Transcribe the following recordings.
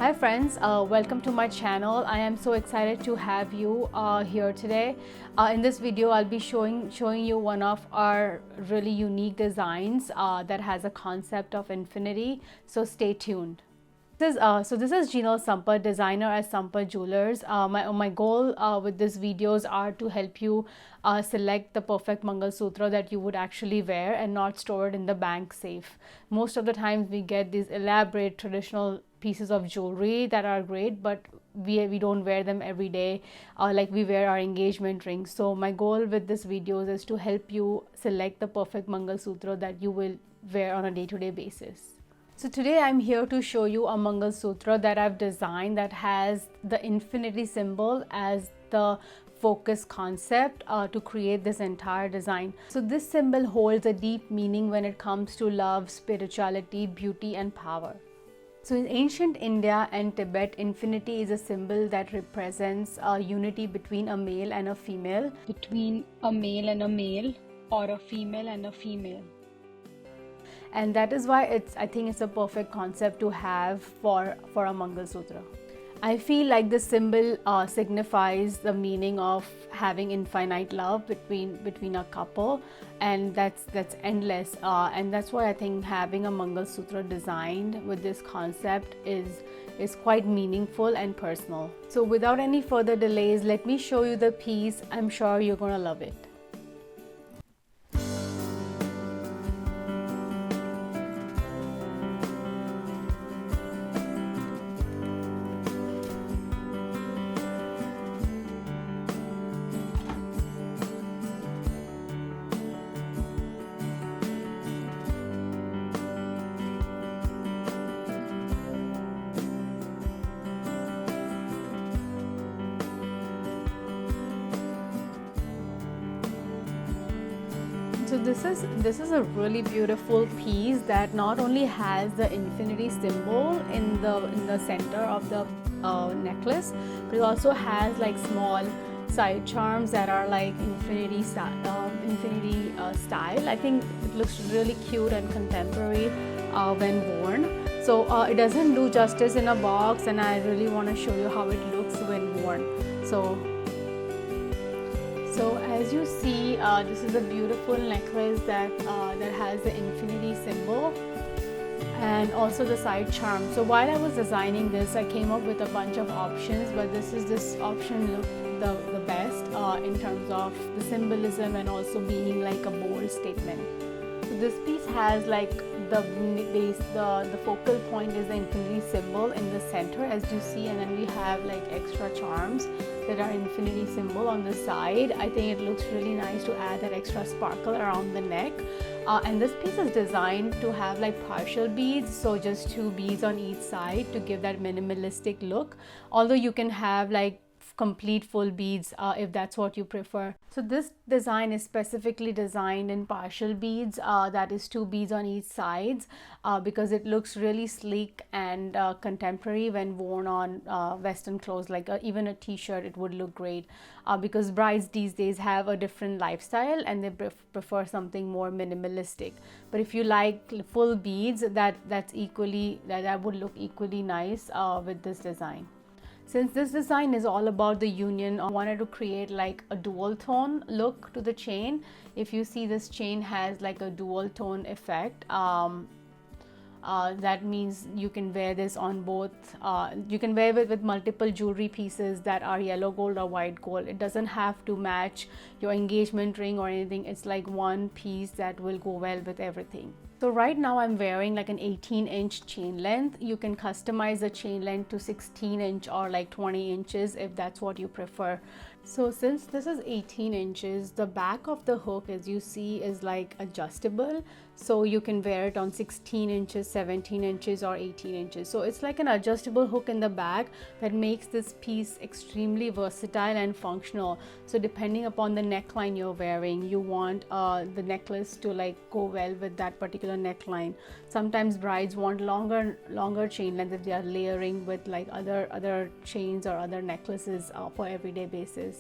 Hi friends, welcome to my channel. I am so excited to have you here today. In this video, I'll be showing you one of our really unique designs that has a concept of infinity. So stay tuned. This is Jinal Sampad, designer at Sampad Jewelers. My goal with these videos are to help you select the perfect Mangalsutra that you would actually wear and not store it in the bank safe. Most of the times we get these elaborate traditional pieces of jewelry that are great, but we don't wear them every day like we wear our engagement rings. So my goal with this videos is to help you select the perfect Mangalsutra that you will wear on a day-to-day basis. So today I'm here to show you a Mangalsutra that I've designed that has the infinity symbol as the focus concept to create this entire design. So this symbol holds a deep meaning when it comes to love, spirituality, beauty and power. So in ancient India and Tibet, infinity is a symbol that represents unity between a male and a female, or a female and a female. And that is why I think it's a perfect concept to have for a Mangalsutra. I feel like this symbol signifies the meaning of having infinite love between a couple, and that's endless. And that's why I think having a Mangalsutra designed with this concept is quite meaningful and personal. So without any further delays, let me show you the piece. I'm sure you're gonna love it. So this is a really beautiful piece that not only has the infinity symbol in the center of the necklace, but it also has like small side charms that are like infinity style. I think it looks really cute and contemporary when worn. So it doesn't do justice in a box, and I really want to show you how it looks when worn. So as you see, this is a beautiful necklace that has the infinity symbol and also the side charm. So while I was designing this, I came up with a bunch of options, but this option looked the best in terms of the symbolism and also being like a bold statement. So this piece has like the focal point is the infinity symbol in the center, as you see, and then we have like extra charms that are infinity symbol on the side. I think it looks really nice to add that extra sparkle around the neck. And this piece is designed to have like partial beads, so just 2 beads on each side to give that minimalistic look, although you can have like complete full beads if that's what you prefer. So this design is specifically designed in partial beads, that is 2 beads on each sides, because it looks really sleek and contemporary when worn on western clothes, like even a t-shirt. It would look great because brides these days have a different lifestyle and they prefer something more minimalistic. But if you like full beads, that would look equally nice with this design. Since this design is all about the union, I wanted to create like a dual tone look to the chain. If you see, this chain has like a dual tone effect. That means you can wear this on both, you can wear it with multiple jewelry pieces that are yellow gold or white gold. It doesn't have to match your engagement ring or anything. It's like one piece that will go well with everything. So right now I'm wearing like an 18-inch chain length. You can customize the chain length to 16-inch or like 20 inches if that's what you prefer. So since this is 18 inches, the back of the hook, as you see, is like adjustable. So you can wear it on 16 inches, 17 inches or 18 inches. So it's like an adjustable hook in the back that makes this piece extremely versatile and functional. So depending upon the neckline you're wearing, you want the necklace to like go well with that particular neckline. Sometimes brides want longer chain length if they are layering with like other chains or other necklaces for everyday basis.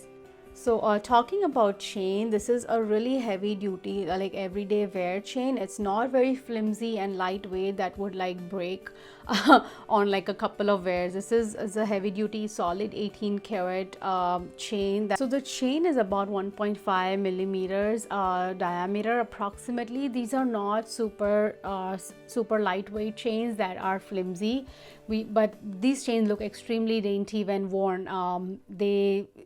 So talking about chain, this is a really heavy duty like everyday wear chain. It's not very flimsy and lightweight that would like break on like a couple of wears. This is a heavy duty solid 18 karat chain. So the chain is about 1.5 millimeters diameter approximately. These are not super lightweight chains that are flimsy. But these chains look extremely dainty when worn.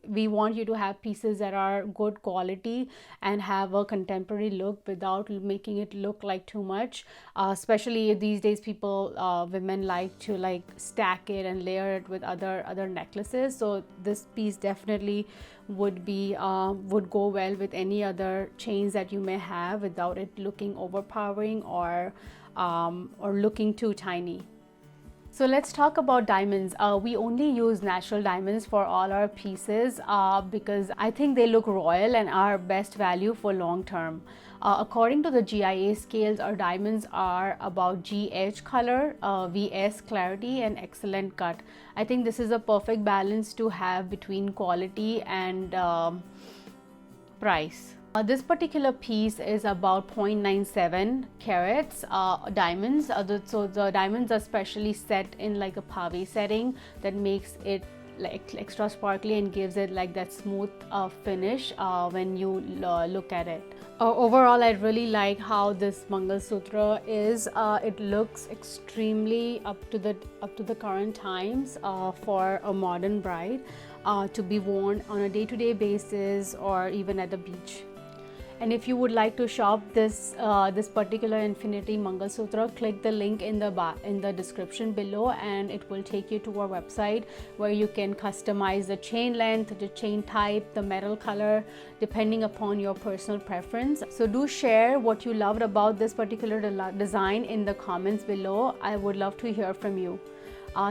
We want you to have pieces that are good quality and have a contemporary look without making it look like too much. Especially these days, women like to like stack it and layer it with other necklaces. So this piece definitely would go well with any other chains that you may have without it looking overpowering or looking too tiny. So let's talk about diamonds. We only use natural diamonds for all our pieces because I think they look royal and are best value for long term. According to the GIA scales, our diamonds are about GH color, VS clarity, and excellent cut. I think this is a perfect balance to have between quality and price. This particular piece is about 0.97 carats diamonds. So the diamonds are specially set in like a pave setting that makes it like extra sparkly and gives it like that smooth finish when you look at it. Overall, I really like how this Mangalsutra is. It looks extremely up to the current times for a modern bride to be worn on a day-to-day basis or even at the beach. And if you would like to shop this particular Infinity Mangalsutra, click the link in the description below, and it will take you to our website where you can customize the chain length, the chain type, the metal color, depending upon your personal preference. So do share what you loved about this particular design in the comments below. I would love to hear from you.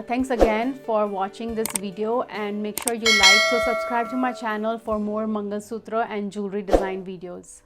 Thanks again for watching this video, and make sure you like, so subscribe to my channel for more Mangalsutra and jewelry design videos.